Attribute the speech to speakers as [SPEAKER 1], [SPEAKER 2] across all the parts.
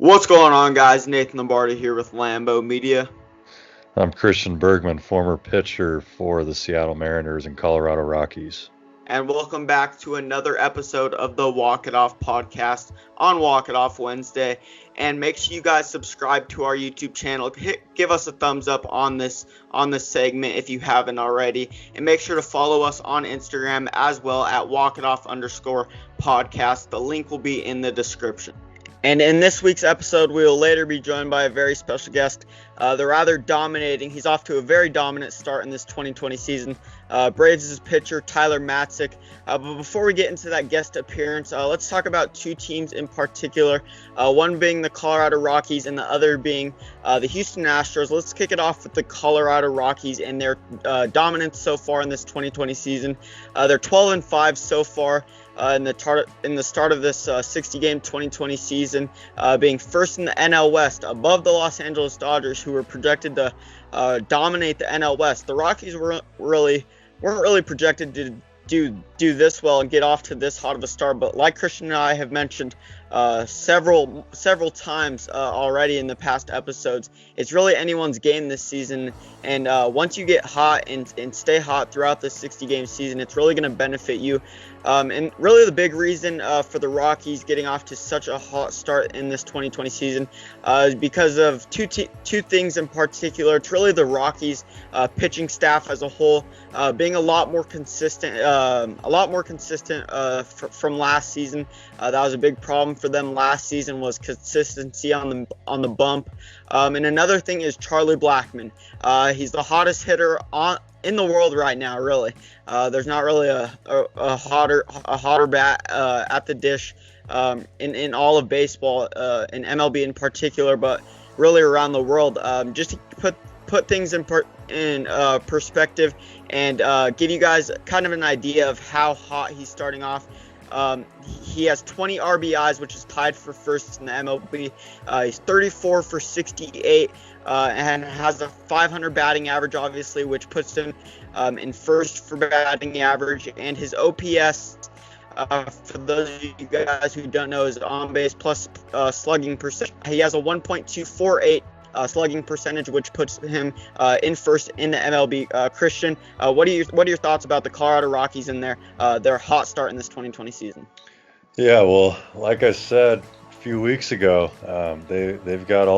[SPEAKER 1] What's going on, guys? Nathan Lombardi here with Lambeau Media.
[SPEAKER 2] I'm Christian Bergman, former pitcher for the Seattle Mariners and Colorado Rockies.
[SPEAKER 1] And welcome back to another episode of the Walk It Off podcast on Walk It Off Wednesday. And make sure you guys subscribe to our YouTube channel. Give us a thumbs up on this segment if you haven't already. And make sure to follow us on Instagram as well at walkitoff_podcast. The link will be in the description. And in this week's episode, we will later be joined by a very special guest. They're rather dominating. He's off to a very dominant start in this 2020 season. Braves' pitcher, Tyler Matzek. But before we get into that guest appearance, let's talk about two teams in particular. One being the Colorado Rockies and the other being the Houston Astros. Let's kick it off with the Colorado Rockies and their dominance so far in this 2020 season. They're 12-5 so far. In the start of this 60-game 2020 season, being first in the NL West, above the Los Angeles Dodgers, who were projected to dominate the NL West. The Rockies weren't really projected to do this well and get off to this hot of a start, but like Christian and I have mentioned several times already in the past episodes, it's really anyone's game this season. And once you get hot and stay hot throughout the 60-game season, it's really going to benefit you. And really the big reason for the Rockies getting off to such a hot start in this 2020 season is because of two things in particular. It's really the Rockies pitching staff as a whole being a lot more consistent from last season. That was a big problem for them last season, was consistency on the bump. And another thing is Charlie Blackmon. He's the hottest hitter in the world right now, really. There's not really a hotter bat at the dish in all of baseball, in MLB in particular, but really around the world. Just to put things in perspective and give you guys kind of an idea of how hot he's starting off. He has 20 RBIs, which is tied for first in the MLB. He's 34 for 68 and has a 500 batting average, obviously, which puts him in first for batting average. And his OPS, for those of you guys who don't know, is on base plus slugging percentage. He has a 1.248 slugging percentage, which puts him in first in the MLB. Christian, what are your thoughts about the Colorado Rockies and their hot start in this 2020 season?
[SPEAKER 2] Yeah, well, like I said a few weeks ago, they've got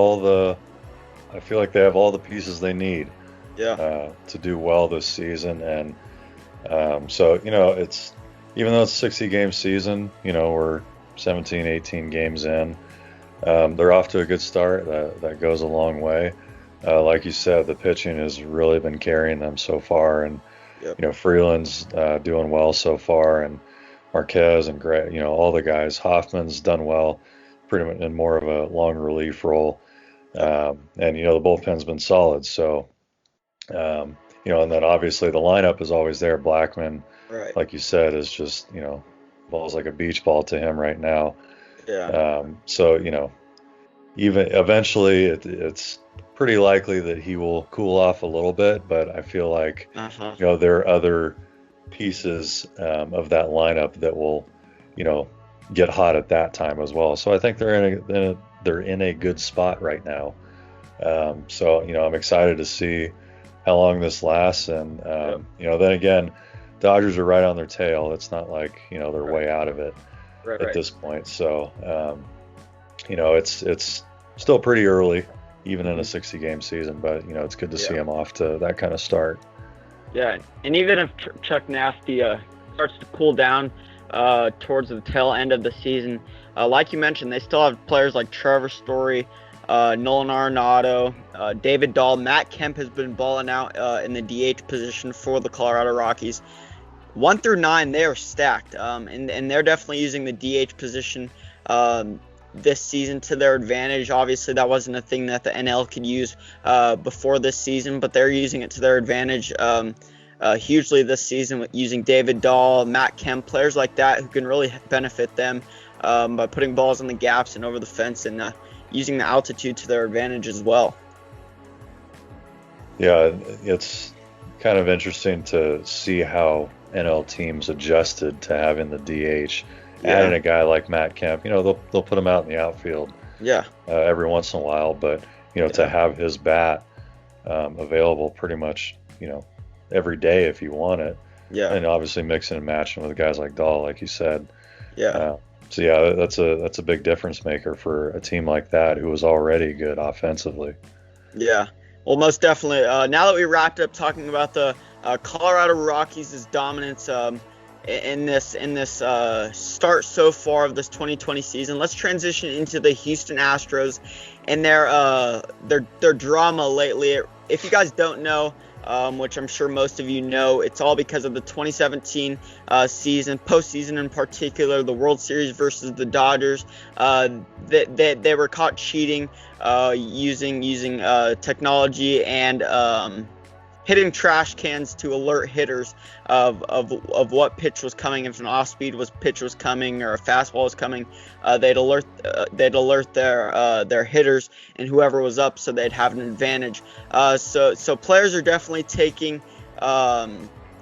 [SPEAKER 2] I feel like they have all the pieces they need to do well this season. And so, it's, even though it's a 60-game season, we're 17, 18 games in. They're off to a good start. That goes a long way. Like you said, the pitching has really been carrying them so far, and Freeland's doing well so far, and Marquez and Gray, all the guys. Hoffman's done well, pretty much in more of a long relief role, and the bullpen's been solid. So, and then obviously the lineup is always there. Blackmon, right, like you said, is just ball's like a beach ball to him right now. Yeah. So, even eventually it's pretty likely that he will cool off a little bit, but I feel like, there are other pieces of that lineup that will, get hot at that time as well. So I think they're in a good spot right now. So, I'm excited to see how long this lasts. And, then again, Dodgers are right on their tail. It's not like, they're way out of it. At this point. So, it's still pretty early, even in a 60-game season, but, it's good to see him off to that kind of start.
[SPEAKER 1] Yeah, and even if Chuck Nasty starts to cool down towards the tail end of the season, like you mentioned, they still have players like Trevor Story, Nolan Arenado, David Dahl. Matt Kemp has been balling out in the DH position for the Colorado Rockies. 1 through 9, they are stacked, and they're definitely using the DH position this season to their advantage. Obviously, that wasn't a thing that the NL could use before this season, but they're using it to their advantage hugely this season, with using David Dahl, Matt Kemp, players like that who can really benefit them by putting balls in the gaps and over the fence, and using the altitude to their advantage as well.
[SPEAKER 2] Yeah, it's kind of interesting to see how NL teams adjusted to having the DH, adding a guy like Matt Kemp. They'll put him out in the outfield
[SPEAKER 1] Yeah.
[SPEAKER 2] Every once in a while, but to have his bat available pretty much every day if you want it, and obviously mixing and matching with guys like Dahl, like you said. So yeah, that's a big difference maker for a team like that who was already good offensively.
[SPEAKER 1] Yeah. Well, most definitely. Now that we wrapped up talking about the Colorado Rockies' dominance in this start so far of this 2020 season, let's transition into the Houston Astros and their drama lately. If you guys don't know, which I'm sure most of you know, it's all because of the 2017 season, postseason in particular, the World Series versus the Dodgers. They were caught cheating using technology and hitting trash cans to alert hitters of what pitch was coming. If an off-speed pitch was coming or a fastball was coming, they'd alert their hitters and whoever was up, so they'd have an advantage. So players are definitely taking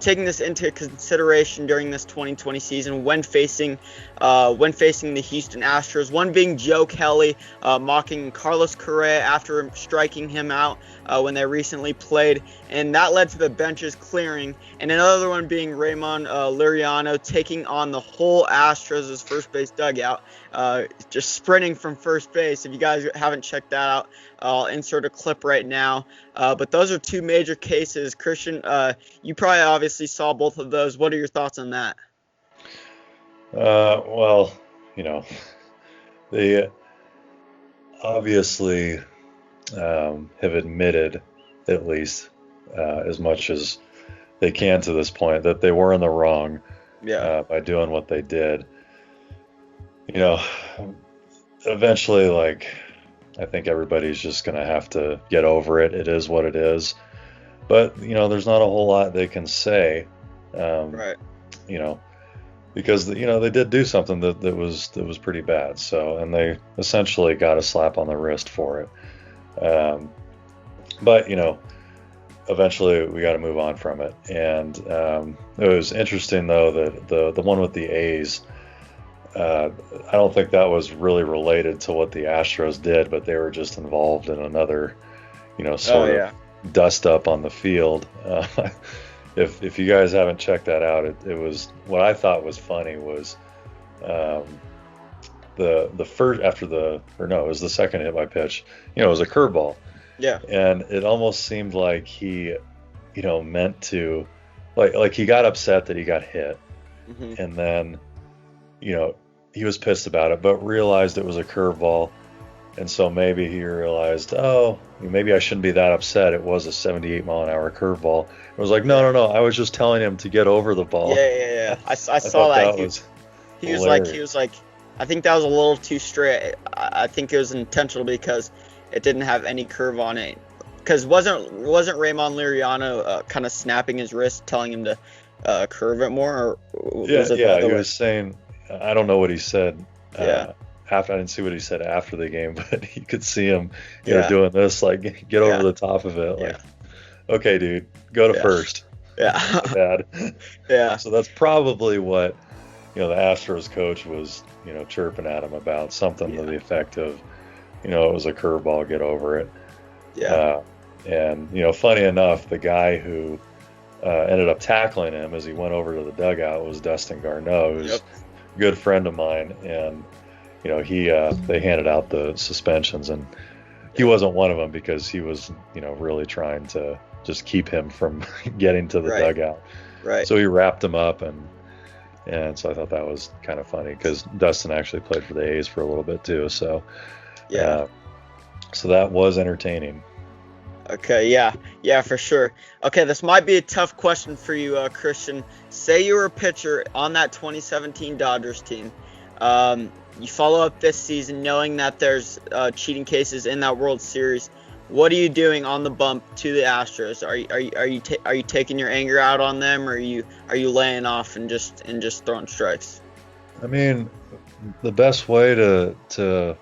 [SPEAKER 1] this into consideration during this 2020 season when facing the Houston Astros. One being Joe Kelly mocking Carlos Correa after striking him out when they recently played, and that led to the benches clearing. And another one being Raymond Liriano taking on the whole Astros' first base dugout, just sprinting from first base. If you guys haven't checked that out, I'll insert a clip right now. But those are two major cases. Christian, you probably obviously saw both of those. What are your thoughts on that?
[SPEAKER 2] Well, they obviously have admitted, at least as much as they can to this point, that they were in the wrong by doing what they did. Eventually, I think everybody's just going to have to get over it. It is what it is. But, there's not a whole lot they can say.
[SPEAKER 1] Right.
[SPEAKER 2] Because, they did do something that was pretty bad. So, and they essentially got a slap on the wrist for it. But, eventually we got to move on from it. And it was interesting, though, that the one with the A's, I don't think that was really related to what the Astros did, but they were just involved in another, sort of dust up on the field. If you guys haven't checked that out, it was, what I thought was funny was the first it was the second hit by pitch. It was a curveball.
[SPEAKER 1] Yeah.
[SPEAKER 2] And it almost seemed like he, meant to, like he got upset that he got hit, and then, he was pissed about it, but realized it was a curveball. And so maybe he realized, maybe I shouldn't be that upset. It was a 78-mile-an-hour curveball. It was like, no, I was just telling him to get over the ball.
[SPEAKER 1] Yeah. I saw that. He was like, I think that was a little too straight. I think it was intentional because it didn't have any curve on it. Because wasn't Raymond Liriano kind of snapping his wrist, telling him to curve it more? Or
[SPEAKER 2] he was saying, I don't know what he said. I didn't see what he said after the game, but you could see him, doing this, like, get over the top of it. Like, okay, dude, go to first.
[SPEAKER 1] Yeah.
[SPEAKER 2] Bad.
[SPEAKER 1] Yeah.
[SPEAKER 2] So that's probably what, the Astros coach was, chirping at him about, something to the effect of, it was a curveball, get over it.
[SPEAKER 1] Yeah.
[SPEAKER 2] And, funny enough, the guy who ended up tackling him as he went over to the dugout was Dustin Garneau, who's a good friend of mine. And, they handed out the suspensions, and he wasn't one of them because he was, really trying to just keep him from getting to the dugout.
[SPEAKER 1] Right.
[SPEAKER 2] So he wrapped him up, and so I thought that was kind of funny because Dustin actually played for the A's for a little bit too. So, so that was entertaining.
[SPEAKER 1] Okay, yeah, for sure. Okay, this might be a tough question for you, Christian. Say you were a pitcher on that 2017 Dodgers team. You follow up this season knowing that there's cheating cases in that World Series. What are you doing on the bump to the Astros? Are you taking your anger out on them, or are you laying off and just throwing strikes?
[SPEAKER 2] I mean, the best way to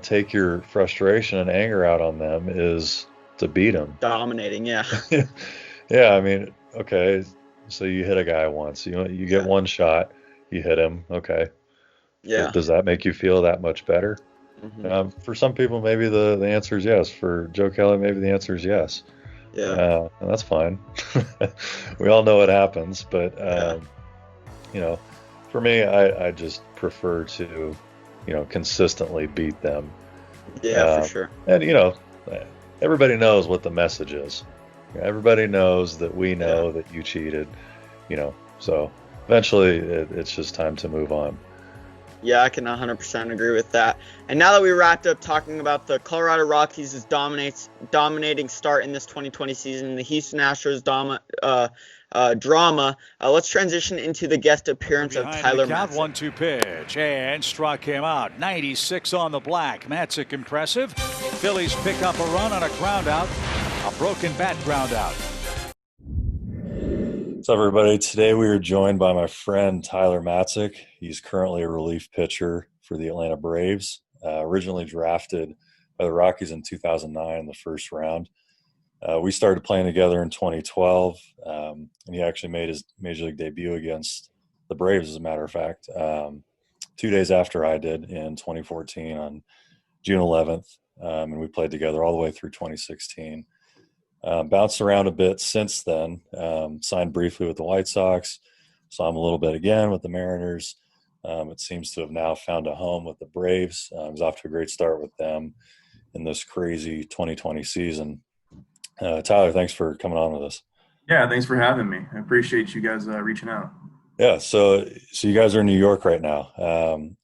[SPEAKER 2] take your frustration and anger out on them is to beat them.
[SPEAKER 1] Dominating, yeah.
[SPEAKER 2] Yeah, I mean, okay, so you hit a guy once, you get one shot, you hit him, okay.
[SPEAKER 1] Yeah.
[SPEAKER 2] Does that make you feel that much better? For some people, maybe the answer is yes. For Joe Kelly, maybe the answer is yes.
[SPEAKER 1] Yeah.
[SPEAKER 2] And that's fine. We all know what happens, but
[SPEAKER 1] Yeah.
[SPEAKER 2] for me, I just prefer to, consistently beat them.
[SPEAKER 1] Yeah, for sure.
[SPEAKER 2] And everybody knows what the message is. Everybody knows that we
[SPEAKER 1] Yeah.
[SPEAKER 2] know that you cheated. So eventually it's just time to move on.
[SPEAKER 1] Yeah, I can 100% agree with that. And now that we wrapped up talking about the Colorado Rockies' dominating start in this 2020 season, and the Houston Astros drama, let's transition into the guest appearance of Tyler Matzek.
[SPEAKER 3] 1-2 pitch, and struck him out. 96 on the black. Matzek impressive. Phillies pick up a run on a ground out, a broken bat ground out.
[SPEAKER 2] What's up, everybody? Today we are joined by my friend Tyler Matzek. He's currently a relief pitcher for the Atlanta Braves, originally drafted by the Rockies in 2009 in the first round. We started playing together in 2012, and he actually made his major league debut against the Braves, as a matter of fact, 2 days after I did in 2014 on June 11th, and we played together all the way through 2016. Bounced around a bit since then, signed briefly with the White Sox, saw him a little bit again with the Mariners. It seems to have now found a home with the Braves. He was off to a great start with them in this crazy 2020 season. Tyler, thanks for coming on with us.
[SPEAKER 4] Yeah, thanks for having me. I appreciate you guys reaching out.
[SPEAKER 2] Yeah, so you guys are in New York right now.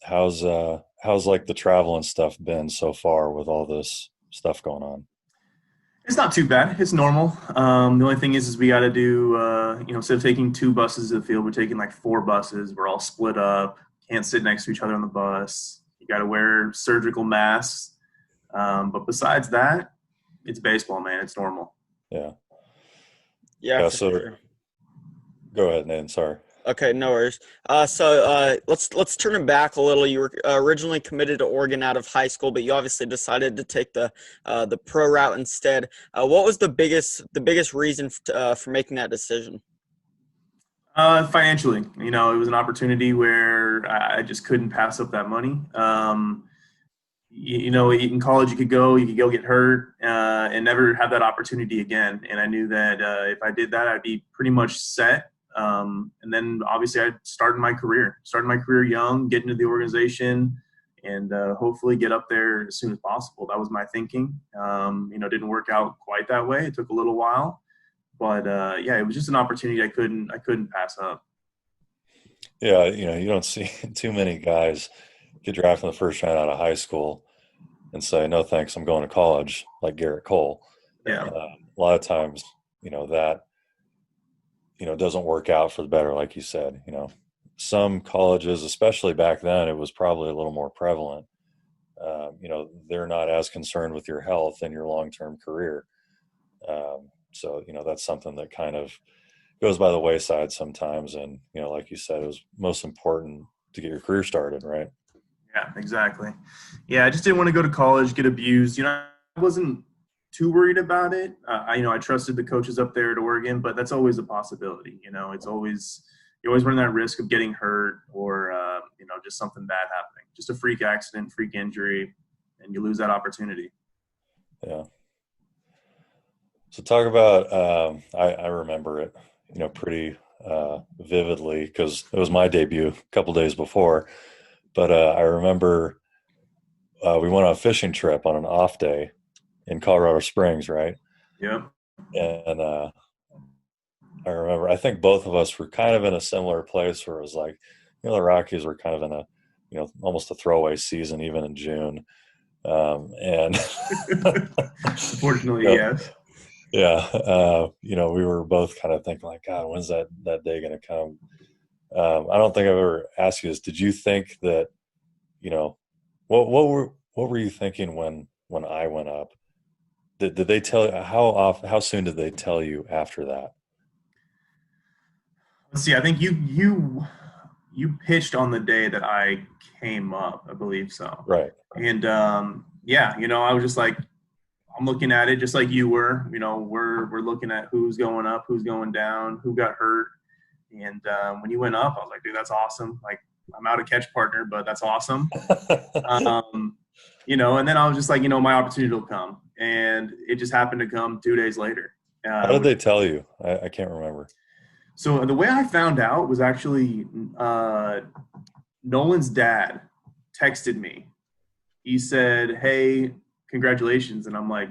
[SPEAKER 2] How's like the travel and stuff been so far with all this stuff going on?
[SPEAKER 4] It's not too bad. It's normal. The only thing is we got to do, instead of taking 2 buses to the field, we're taking like 4 buses. We're all split up. Can't sit next to each other on the bus. You got to wear surgical masks. But besides that, it's baseball, man. It's normal.
[SPEAKER 2] Yeah.
[SPEAKER 1] Yeah.
[SPEAKER 2] So
[SPEAKER 1] sure.
[SPEAKER 2] Go ahead, Nathan. Sorry.
[SPEAKER 1] Okay, no worries. Let's turn it back a little. You were originally committed to Oregon out of high school, but you obviously decided to take the pro route instead. What was the biggest reason for making that decision?
[SPEAKER 4] Financially, it was an opportunity where I just couldn't pass up that money. In college you could go get hurt and never have that opportunity again. And I knew that if I did that, I'd be pretty much set. And then obviously I started my career young, get into the organization, and hopefully get up there as soon as possible. That was my thinking. Didn't work out quite that way. It took a little while, but it was just an opportunity I couldn't pass up.
[SPEAKER 2] Yeah, you don't see too many guys get drafted in the first round out of high school and say, no, thanks, I'm going to college, like Garrett Cole.
[SPEAKER 4] Yeah.
[SPEAKER 2] A lot of times, that, doesn't work out for the better, like you said. Some colleges, especially back then, it was probably a little more prevalent. They're not as concerned with your health and your long-term career. So, that's something that kind of goes by the wayside sometimes. And, like you said, it was most important to get your career started, right?
[SPEAKER 4] Yeah, exactly. Yeah, I just didn't want to go to college, get abused. I wasn't too worried about it. I trusted the coaches up there at Oregon, but that's always a possibility. It's always, you're always running that risk of getting hurt or, just something bad happening. Just a freak accident, freak injury, and you lose that opportunity.
[SPEAKER 2] Yeah. So talk about, I remember it, pretty vividly because it was my debut a couple days before. But I remember we went on a fishing trip on an off day in Colorado Springs, right?
[SPEAKER 4] Yeah.
[SPEAKER 2] And I remember, I think both of us were kind of in a similar place where it was like, the Rockies were kind of in a, almost a throwaway season, even in June. And
[SPEAKER 4] unfortunately, yes.
[SPEAKER 2] Yeah. We were both kind of thinking like, God, when's that day going to come? I don't think I've ever asked you this. Did you think that, what were you thinking when I went up? Did they tell you how soon did they tell you after that?
[SPEAKER 4] Let's see. I think you pitched on the day that I came up, I believe so.
[SPEAKER 2] Right.
[SPEAKER 4] And I was just like, I'm looking at it just like you were. We're looking at who's going up, who's going down, who got hurt. And when you went up, I was like, dude, that's awesome. Like, I'm out of catch partner, but that's awesome. And then I was just like, my opportunity will come. And it just happened to come 2 days later.
[SPEAKER 2] How did they tell you? I can't remember.
[SPEAKER 4] So the way I found out was actually Nolan's dad texted me. He said, "Hey, congratulations." And I'm like,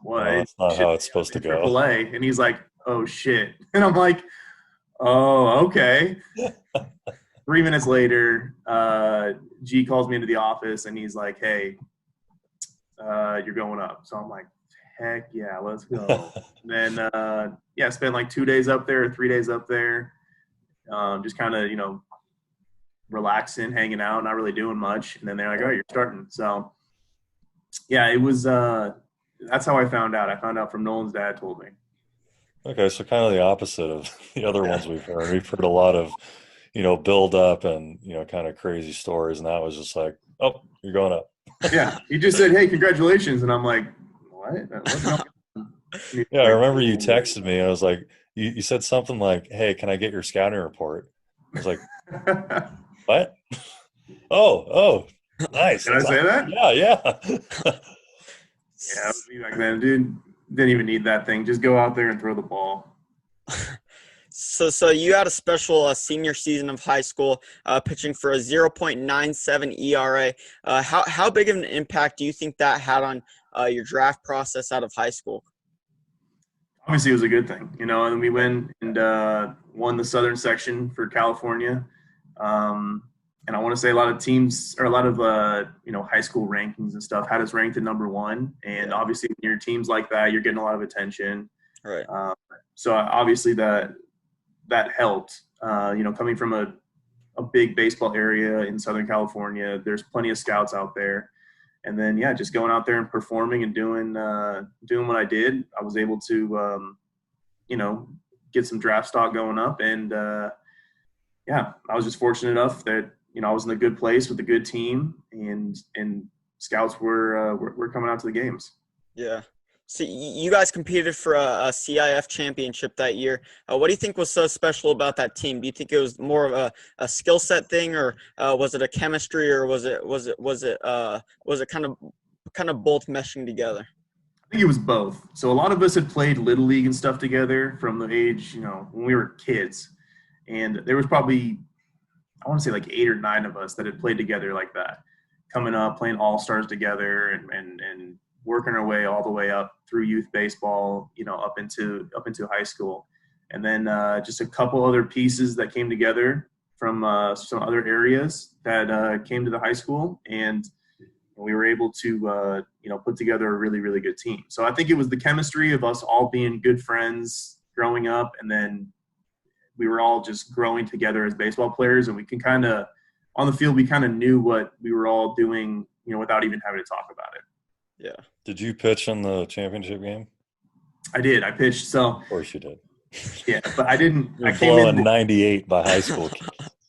[SPEAKER 4] "What?
[SPEAKER 2] No, that's not how it's supposed to go."
[SPEAKER 4] AAA. And he's like, "Oh, shit." And I'm like, "Oh, okay." 3 minutes later, G calls me into the office, and he's like, "Hey, you're going up." So I'm like, heck yeah, let's go. And then, spent like 2 days up there, 3 days up there, just kind of, relaxing, hanging out, not really doing much. And then they're like, "Oh, you're starting." So, yeah, it was that's how I found out. I found out from Nolan's dad told me.
[SPEAKER 2] Okay, so kind of the opposite of the other ones we've heard. We've heard a lot of, build up and, kind of crazy stories. And that was just like, oh, you're going up.
[SPEAKER 4] Yeah, he just said, "Hey, congratulations." And I'm like, what? What's going on?
[SPEAKER 2] Yeah, I remember you texted me. And I was like, you said something like, "Hey, can I get your scouting report?" I was like, what? Oh, nice.
[SPEAKER 4] Did I say that?
[SPEAKER 2] Yeah.
[SPEAKER 4] Yeah, it was me back then, dude. Didn't even need that thing. Just go out there and throw the ball.
[SPEAKER 1] So you had a special senior season of high school, pitching for a 0.97 ERA. How big of an impact do you think that had on your draft process out of high school?
[SPEAKER 4] Obviously, it was a good thing, and we went and won the Southern section for California. And I want to say a lot of teams or a lot of, high school rankings and stuff had us ranked at number 1. And obviously when you're teams like that, you're getting a lot of attention.
[SPEAKER 1] Right.
[SPEAKER 4] So obviously that helped, coming from a big baseball area in Southern California, there's plenty of scouts out there. And then, just going out there and performing and doing what I did, I was able to, get some draft stock going up. And, I was just fortunate enough that, I was in a good place with a good team, and scouts were coming out to the games.
[SPEAKER 1] Yeah. So you guys competed for a CIF championship that year. What do you think was so special about that team? Do you think it was more of a skill set thing, or was it a chemistry, or was it kind of both meshing together?
[SPEAKER 4] I think it was both. So a lot of us had played Little League and stuff together from the age, when we were kids, and there was probably, I want to say like 8 or 9 of us that had played together like that, coming up, playing all-stars together and working our way all the way up through youth baseball, up into high school. And then just a couple other pieces that came together from some other areas that came to the high school. And we were able to, put together a really, really good team. So I think it was the chemistry of us all being good friends growing up, and then we were all just growing together as baseball players, and we can kind of, on the field, we kind of knew what we were all doing, without even having to talk about it.
[SPEAKER 1] Yeah.
[SPEAKER 2] Did you pitch in the championship game?
[SPEAKER 4] I did. I pitched. So.
[SPEAKER 2] Of course you did.
[SPEAKER 4] Yeah, but I didn't.
[SPEAKER 2] You're blowing 98 by high school.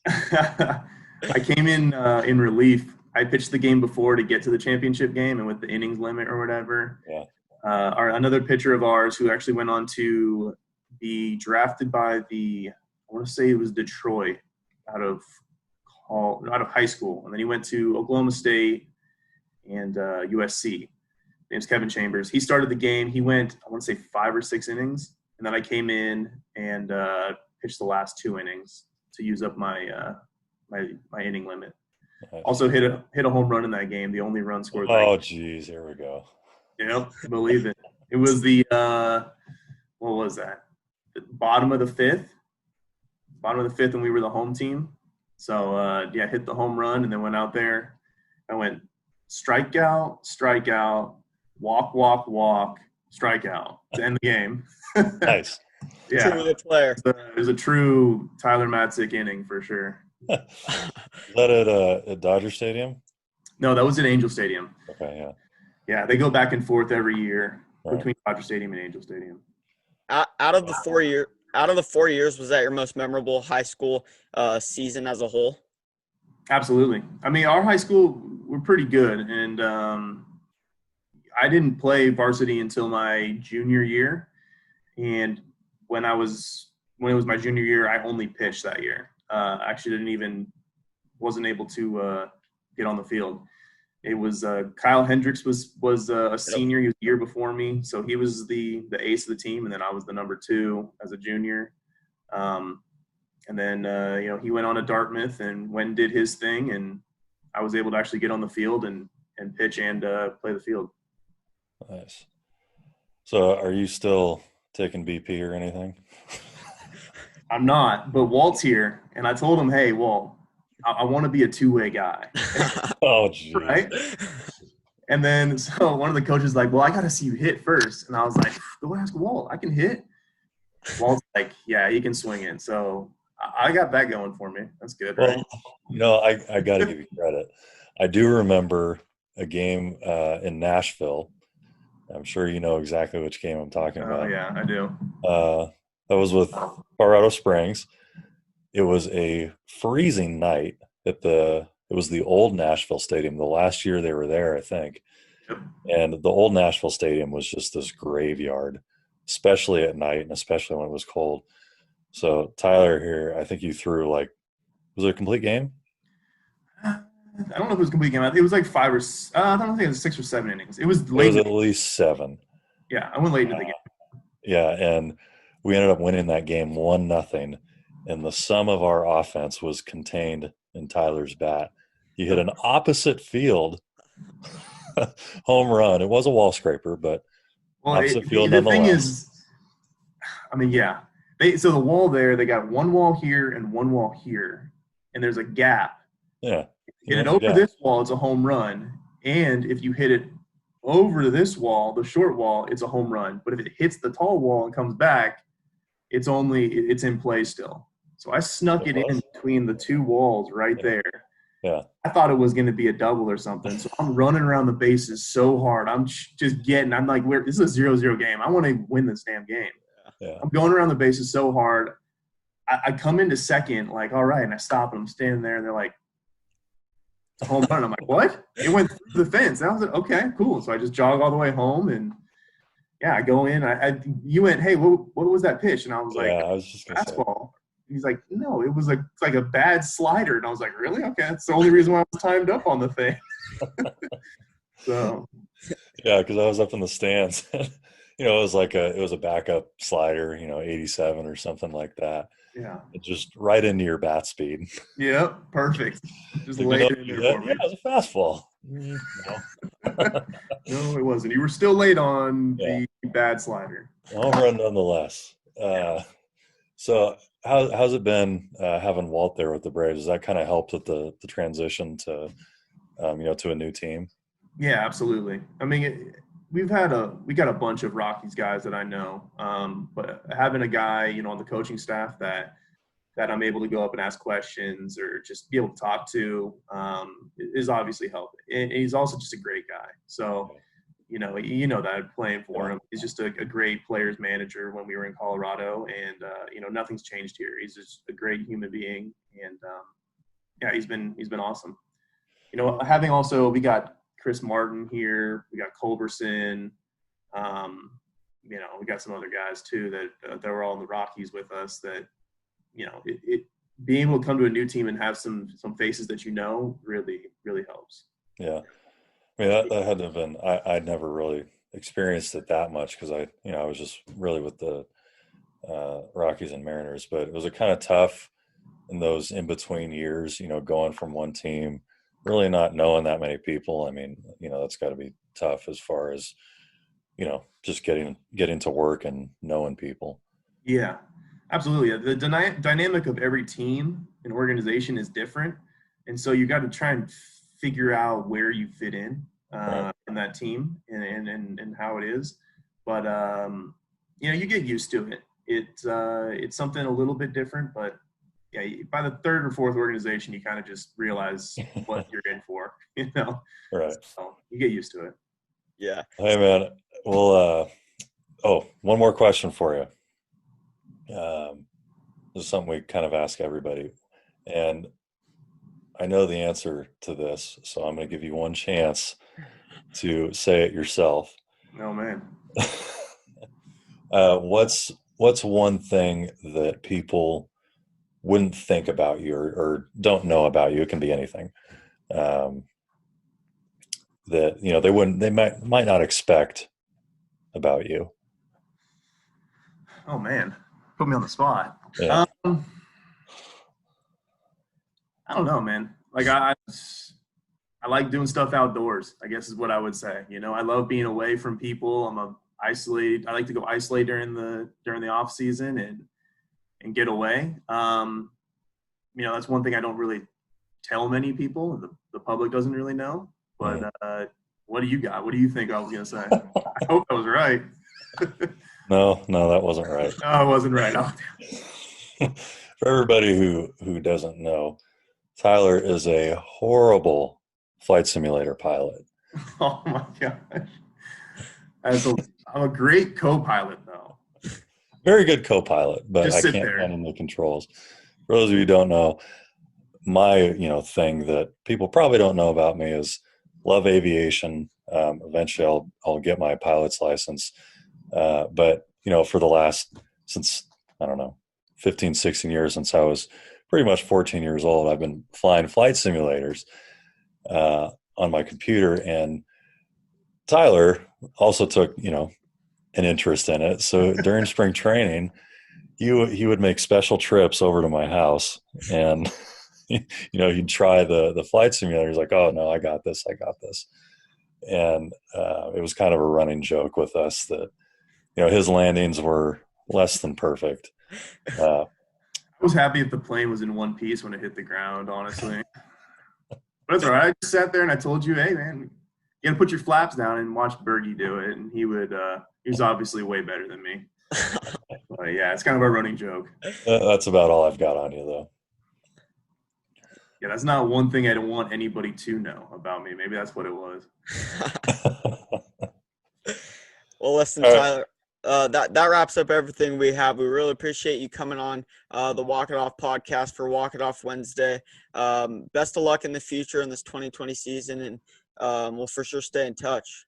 [SPEAKER 4] I came in relief. I pitched the game before to get to the championship game, and with the innings limit or whatever.
[SPEAKER 2] Yeah.
[SPEAKER 4] Another pitcher of ours who actually went on to be drafted by I want to say it was Detroit out of high school. And then he went to Oklahoma State and USC. His name's Kevin Chambers. He started the game. He went, I want to say 5 or 6 innings. And then I came in and pitched the last 2 innings to use up my my inning limit.
[SPEAKER 2] Nice.
[SPEAKER 4] Also hit a home run in that game. The only run scored.
[SPEAKER 2] Oh, geez. Here we go.
[SPEAKER 4] Yep. Believe it. It was the, what was that? Bottom of the fifth, and we were the home team. So hit the home run, and then went out there. I went strikeout, walk, strikeout to end the game.
[SPEAKER 2] Nice.
[SPEAKER 1] Yeah, good player.
[SPEAKER 4] It was a true Tyler Matzek inning for sure.
[SPEAKER 2] Is that at Dodger Stadium?
[SPEAKER 4] No, that was at Angel Stadium.
[SPEAKER 2] Okay, yeah.
[SPEAKER 4] Yeah, they go back and forth every year between Dodger Stadium and Angel Stadium.
[SPEAKER 1] Out of the 4 years, was that your most memorable high school season as a whole?
[SPEAKER 4] Absolutely. I mean, our high school were pretty good, and I didn't play varsity until my junior year. And when it was my junior year, I only pitched that year. Actually wasn't able to get on the field. It was Kyle Hendricks was a senior. He was a year before me, so he was the ace of the team, and then I was the number 2 as a junior. And then he went on to Dartmouth and went and did his thing, and I was able to actually get on the field and pitch and play the field.
[SPEAKER 2] Nice. So, are you still taking BP or anything?
[SPEAKER 4] I'm not, but Walt's here, and I told him, "Hey, Walt, I want to be a two-way guy."
[SPEAKER 2] Oh, geez.
[SPEAKER 4] Right? And then so one of the coaches was like, "Well, I got to see you hit first." And I was like, "Go ask Walt. I can hit." Walt's like, "Yeah, he can swing it." So I got that going for me. That's good, right?
[SPEAKER 2] Well, I got to give you credit. I do remember a game in Nashville. I'm sure you know exactly which game I'm talking about.
[SPEAKER 4] Oh, yeah, I do.
[SPEAKER 2] That was with Colorado Springs. It was a freezing night at it was the old Nashville Stadium. The last year they were there, I think.
[SPEAKER 4] Yep.
[SPEAKER 2] And the old Nashville Stadium was just this graveyard, especially at night and especially when it was cold. So Tyler here, I think you threw was it a complete game?
[SPEAKER 4] I don't know if it was a complete game. It was like 5 or I don't think it was 6 or 7 innings. It was late.
[SPEAKER 2] It was at least 7.
[SPEAKER 4] Yeah, I went late into the game.
[SPEAKER 2] Yeah, and we ended up winning that game 1-0, and the sum of our offense was contained in Tyler's bat. He hit an opposite field home run. It was a wall scraper, but opposite field nonetheless. The thing is,
[SPEAKER 4] I mean, yeah. So the wall there, they got one wall here and one wall here, and there's a gap.
[SPEAKER 2] Yeah.
[SPEAKER 4] Hit it over this wall, it's a home run. And if you hit it over to this wall, the short wall, it's a home run. But if it hits the tall wall and comes back, it's in play still. So I snuck it in between the two walls right there.
[SPEAKER 2] Yeah.
[SPEAKER 4] I thought it was going to be a double or something. So I'm running around the bases so hard. I'm like, this is a 0-0 game. I want to win this damn game.
[SPEAKER 2] Yeah.
[SPEAKER 4] I'm going around the bases so hard. I come into second, like, all right, and I stop and I'm standing there and they're like, home run. I'm like, what? It went through the fence. And I was like, okay, cool. So I just jog all the way home and yeah, I go in. You went, hey, what was that pitch? And I was like,
[SPEAKER 2] I was just gonna
[SPEAKER 4] fastball. He's like, no, it was like a bad slider. And I was like, really? Okay, that's the only reason why I was timed up on the thing. So
[SPEAKER 2] yeah, because I was up in the stands. It was a backup slider, 87 or something like that.
[SPEAKER 4] Yeah.
[SPEAKER 2] It just right into your bat speed.
[SPEAKER 4] Yep, perfect. Just laid it in there for me.
[SPEAKER 2] Yeah, it was a fastball.
[SPEAKER 4] No, it wasn't. You were still late on the bad slider.
[SPEAKER 2] Home run nonetheless. So how's it been having Walt there with the Braves? Does that kind of help with the transition to to a new team? Yeah,
[SPEAKER 4] absolutely. I mean, we got a bunch of Rockies guys that I know, but having a guy on the coaching staff that I'm able to go up and ask questions or just be able to talk to is obviously helping. And he's also just a great guy. So that playing for him. He's just a great players manager when we were in Colorado, and nothing's changed here. He's just a great human being, and he's been awesome. Having also we got Chris Martin here, we got Culberson, we got some other guys too that were all in the Rockies with us. That it being able to come to a new team and have some faces that really really helps.
[SPEAKER 2] Yeah. I mean, that hadn't have been – I'd never really experienced it that much because I was just really with the Rockies and Mariners. But it was kind of tough in those in-between years, going from one team, really not knowing that many people. I mean, that's got to be tough as far as, just getting to work and knowing people.
[SPEAKER 4] Yeah, absolutely. The dynamic of every team and organization is different. And so you got to try and figure out where you fit in that team and how it is. But, you get used to it. It's something a little bit different, but yeah, by the third or fourth organization, you kind of just realize what you're in for,
[SPEAKER 2] Right.
[SPEAKER 4] So you get used to it.
[SPEAKER 1] Yeah.
[SPEAKER 2] Hey man, well, one more question for you. This is something we kind of ask everybody, and I know the answer to this, so I'm going to give you one chance to say it yourself.
[SPEAKER 4] Oh, man.
[SPEAKER 2] What's one thing that people wouldn't think about you or don't know about you? It can be anything. that they might not expect about you?
[SPEAKER 4] Oh man, put me on the spot.
[SPEAKER 2] Yeah.
[SPEAKER 4] I don't know, man. Like I like doing stuff outdoors, I guess is what I would say. I love being away from people. I like to go isolate during the off season and get away. That's one thing I don't really tell many people. The public doesn't really know. But what do you got? What do you think I was gonna say? I hope I was right.
[SPEAKER 2] No, that wasn't right.
[SPEAKER 4] No, I wasn't right. Oh,
[SPEAKER 2] For everybody who doesn't know, Tyler is a horrible flight simulator pilot.
[SPEAKER 4] oh my gosh. I'm a great co-pilot though.
[SPEAKER 2] Very good co-pilot, but
[SPEAKER 4] Just
[SPEAKER 2] I can't handle the controls. For those of you who don't know, my thing that people probably don't know about me is love aviation. Eventually I'll get my pilot's license. But for the last, since, I don't know, 15, 16 years, since I was pretty much 14 years old, I've been flying flight simulators on my computer. And Tyler also took, an interest in it. So during spring training, he would make special trips over to my house, and he'd try the flight simulator. He's like, "Oh no, I got this. And it was kind of a running joke with us that his landings were less than perfect.
[SPEAKER 4] I was happy if the plane was in one piece when it hit the ground, honestly. But it's all right. I just sat there and I told you, hey man, you gotta put your flaps down and watch Bergie do it. And he was obviously way better than me. But yeah, it's kind of a running joke.
[SPEAKER 2] That's about all I've got on you, though.
[SPEAKER 4] Yeah, that's not one thing I don't want anybody to know about me. Maybe that's what it was.
[SPEAKER 1] Well, listen, Tyler, that wraps up everything we have. We really appreciate you coming on the Walk It Off podcast for Walk It Off Wednesday. Best of luck in the future in this 2020 season, and we'll for sure stay in touch.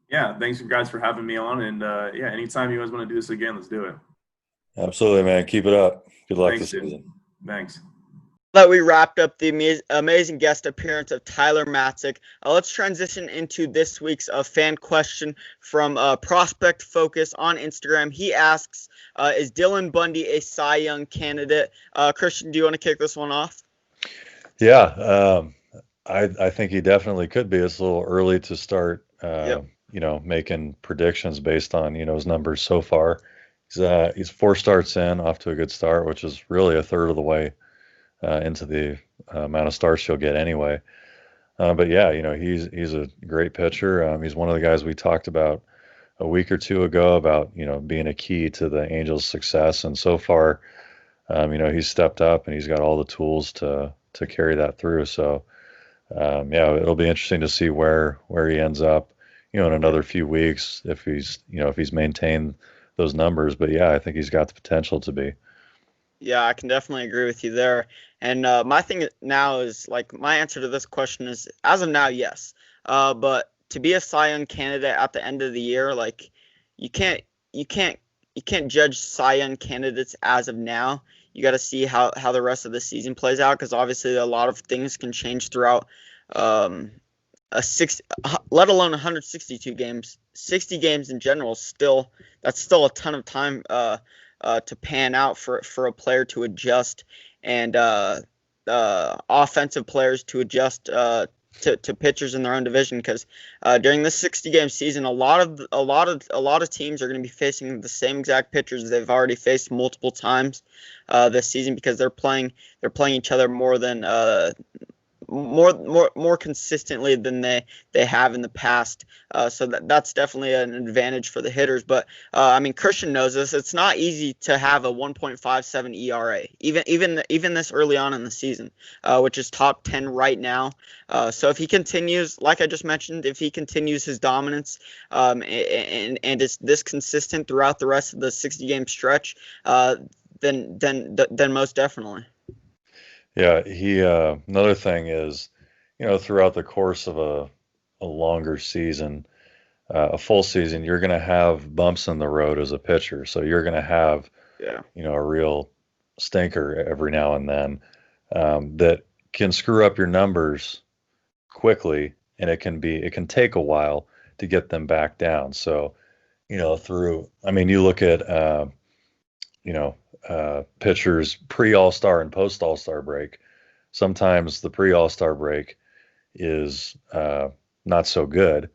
[SPEAKER 4] Yeah, thanks you guys for having me on, and anytime you guys want to do this again, let's do it.
[SPEAKER 2] Absolutely, man. Keep it up. Good luck
[SPEAKER 4] Thanks,
[SPEAKER 2] this season.
[SPEAKER 4] Thanks.
[SPEAKER 1] That we wrapped up the amazing guest appearance of Tyler Matzek. Let's transition into this week's fan question from Prospect Focus on Instagram. He asks, is Dylan Bundy a Cy Young candidate? Christian, do you want to kick this one off?
[SPEAKER 2] Yeah, I think he definitely could be. It's a little early to start, making predictions based on, his numbers so far. He's 4 starts in, off to a good start, which is really a third of the way into the amount of starts he'll get anyway. But yeah, he's a great pitcher. He's one of the guys we talked about a week or two ago about, being a key to the Angels' success. And so far, he's stepped up and he's got all the tools to carry that through. So, it'll be interesting to see where he ends up, in another few weeks if he's maintained those numbers. But yeah, I think he's got the potential to be.
[SPEAKER 1] Yeah, I can definitely agree with you there. And my thing now is, my answer to this question is, as of now, yes. But to be a Cy Young candidate at the end of the year, you can't judge Cy Young candidates as of now. You got to see how the rest of the season plays out, because obviously a lot of things can change throughout let alone 162 games. 60 games in general, that's still a ton of time to pan out for a player to adjust, and offensive players to adjust to pitchers in their own division, because during this 60-game season, a lot of teams are going to be facing the same exact pitchers they've already faced multiple times this season, because they're playing each other more consistently than they have in the past. So that's definitely an advantage for the hitters. But Christian knows this. It's not easy to have a 1.57 ERA, even this early on in the season, which is top 10 right now. So if he continues, like I just mentioned, if he continues his dominance and is this consistent throughout the rest of the 60-game stretch, then most definitely.
[SPEAKER 2] Yeah, he another thing is, throughout the course of a longer season, a full season, you're going to have bumps in the road as a pitcher. So you're going to have, a real stinker every now and then that can screw up your numbers quickly and it can take a while to get them back down. So, you look at pitchers pre-All-Star and post-All-Star break. Sometimes the pre-All-Star break is not so good,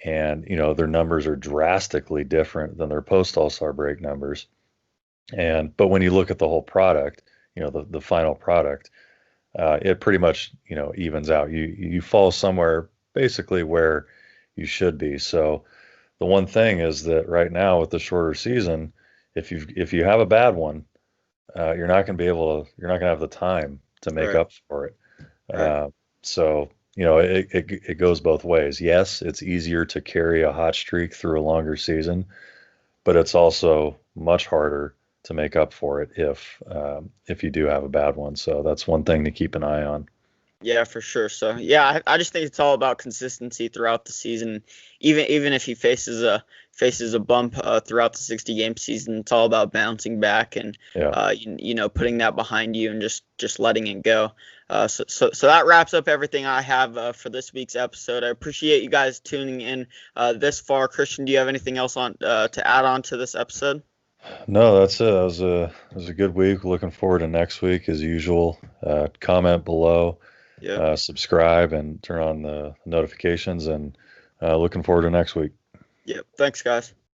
[SPEAKER 2] and their numbers are drastically different than their post-All-Star break numbers. But when you look at the whole product, the final product, it pretty much evens out. You fall somewhere basically where you should be. So the one thing is that right now with the shorter season, if you have a bad one, you're not going to have the time to make up for it. Right. So it goes both ways. Yes, it's easier to carry a hot streak through a longer season, but it's also much harder to make up for it if you do have a bad one. So that's one thing to keep an eye on.
[SPEAKER 1] Yeah, for sure. So yeah, I just think it's all about consistency throughout the season. Even if he faces a bump throughout the 60-game season, it's all about bouncing back and putting that behind you and just letting it go. So that wraps up everything I have for this week's episode. I appreciate you guys tuning in this far. Christian, do you have anything else to add on to this episode?
[SPEAKER 2] No, that's it. It was a good week. Looking forward to next week as usual. Comment below, subscribe, and turn on the notifications. And looking forward to next week.
[SPEAKER 1] Yep. Thanks, guys.